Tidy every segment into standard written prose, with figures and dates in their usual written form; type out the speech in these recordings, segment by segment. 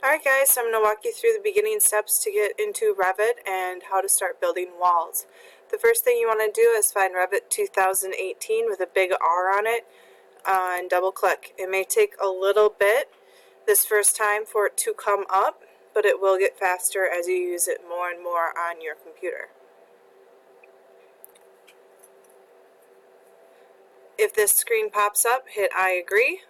Alright guys, so I'm going to walk you through the beginning steps to get into Revit and how to start building walls. The first thing you want to do is find Revit 2018 with a big R on it and double click. It may take a little bit this first time for it to come up, but it will get faster as you use it more and more on your computer. If this screen pops up, hit I agree.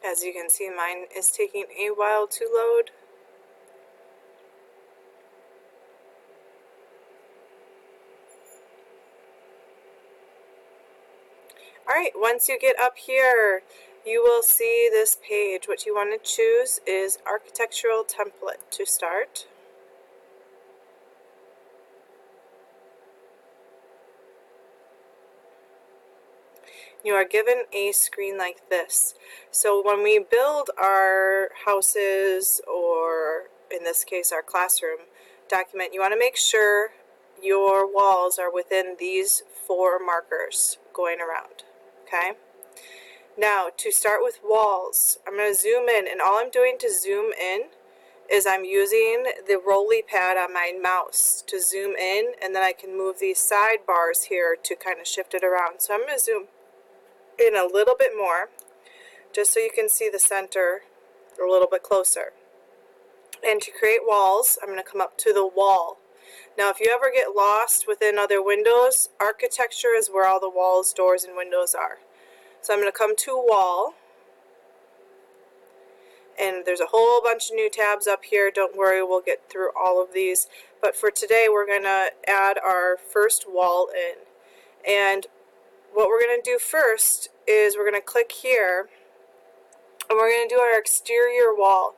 As you can see, mine is taking a while to load. Alright, once you get up here, you will see this page. What you want to choose is Architectural Template to start. You are given a screen like this. So when we build our houses, or in this case our classroom document, you want to make sure your walls are within these 4 markers going around. Okay? Now to start with walls, I'm going to zoom in, and all I'm doing to zoom in is I'm using the rolly pad on my mouse to zoom in, and then I can move these sidebars here to kind of shift it around. So I'm going to zoom in a little bit more just so you can see the center a little bit closer. And to create walls, I'm going to come up to the wall. Now if you ever get lost within other windows, architecture is where all the walls, doors, and windows are. So I'm going to come to wall, and there's a whole bunch of new tabs up here. Don't worry, we'll get through all of these, but for today we're going to add our first wall in. And what we're going to do first is we're going to click here, and we're going to do our exterior wall.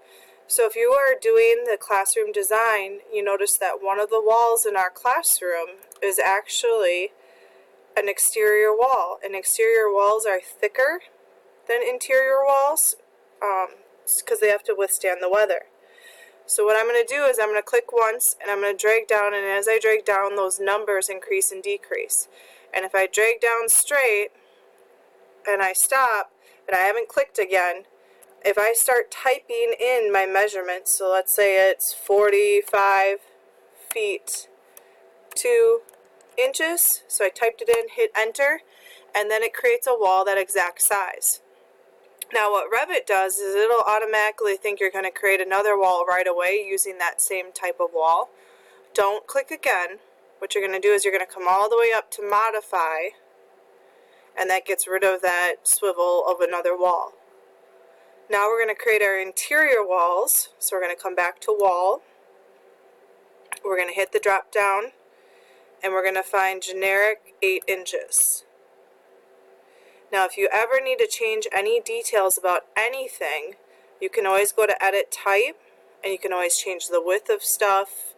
So if you are doing the classroom design, you notice that one of the walls in our classroom is actually an exterior wall. And exterior walls are thicker than interior walls because they have to withstand the weather. So what I'm going to do is I'm going to click once, and I'm going to drag down, and as I drag down, those numbers increase and decrease. And if I drag down straight and I stop and I haven't clicked again, if I start typing in my measurements, so let's say it's 45 feet 2 inches, so I typed it in, hit enter, and then it creates a wall that exact size. Now what Revit does is it'll automatically think you're going to create another wall right away using that same type of wall. Don't click again. What you're going to do is you're going to come all the way up to modify, and that gets rid of that swivel of another wall. Now we're going to create our interior walls. So we're going to come back to wall. We're going to hit the drop down, and we're going to find generic 8 inches. Now if you ever need to change any details about anything, you can always go to edit type, and you can always change the width of stuff,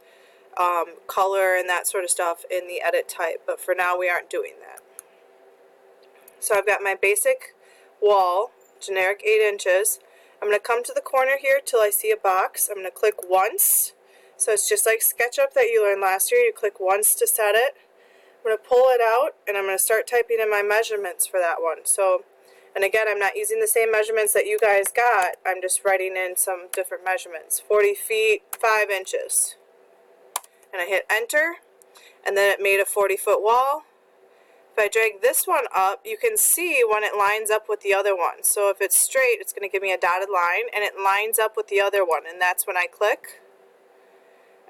color, and that sort of stuff in the edit type, but for now we aren't doing that. So I've got my basic wall, generic 8 inches. I'm going to come to the corner here till I see a box. I'm going to click once. So it's just like SketchUp that you learned last year. You click once to set it. I'm going to pull it out, and I'm going to start typing in my measurements for that one. So, and again, I'm not using the same measurements that you guys got. I'm just writing in some different measurements. 40 feet 5 inches. And I hit enter, and then it made a 40-foot wall. If I drag this one up, you can see when it lines up with the other one. So if it's straight, it's going to give me a dotted line, and it lines up with the other one, and that's when I click.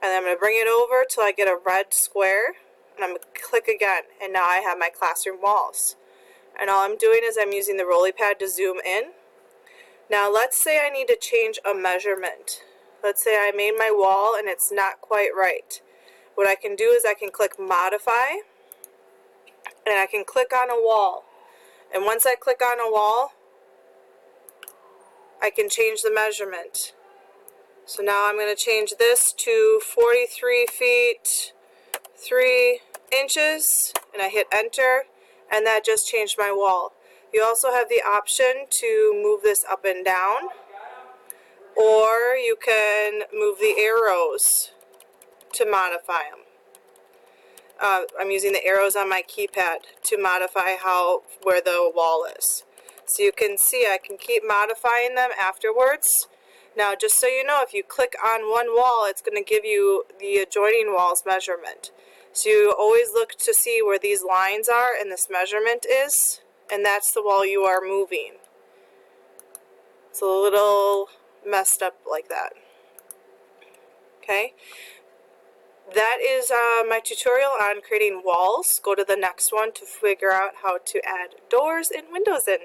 And then I'm going to bring it over till I get a red square, and I'm going to click again, and now I have my classroom walls. And all I'm doing is I'm using the rolly pad to zoom in. Now let's say I need to change a measurement. Let's say I made my wall and it's not quite right. What I can do is I can click modify, and I can click on a wall. And once I click on a wall, I can change the measurement. So now I'm going to change this to 43 feet 3 inches, and I hit enter, and that just changed my wall. You also have the option to move this up and down, or you can move the arrows to modify them. I'm using the arrows on my keypad to modify where the wall is. So you can see I can keep modifying them afterwards. Now, just so you know, if you click on one wall, it's going to give you the adjoining wall's measurement. So you always look to see where these lines are and this measurement is, and that's the wall you are moving. It's a little messed up like that. Okay, that is my tutorial on creating walls. Go to the next one to figure out how to add doors and windows in.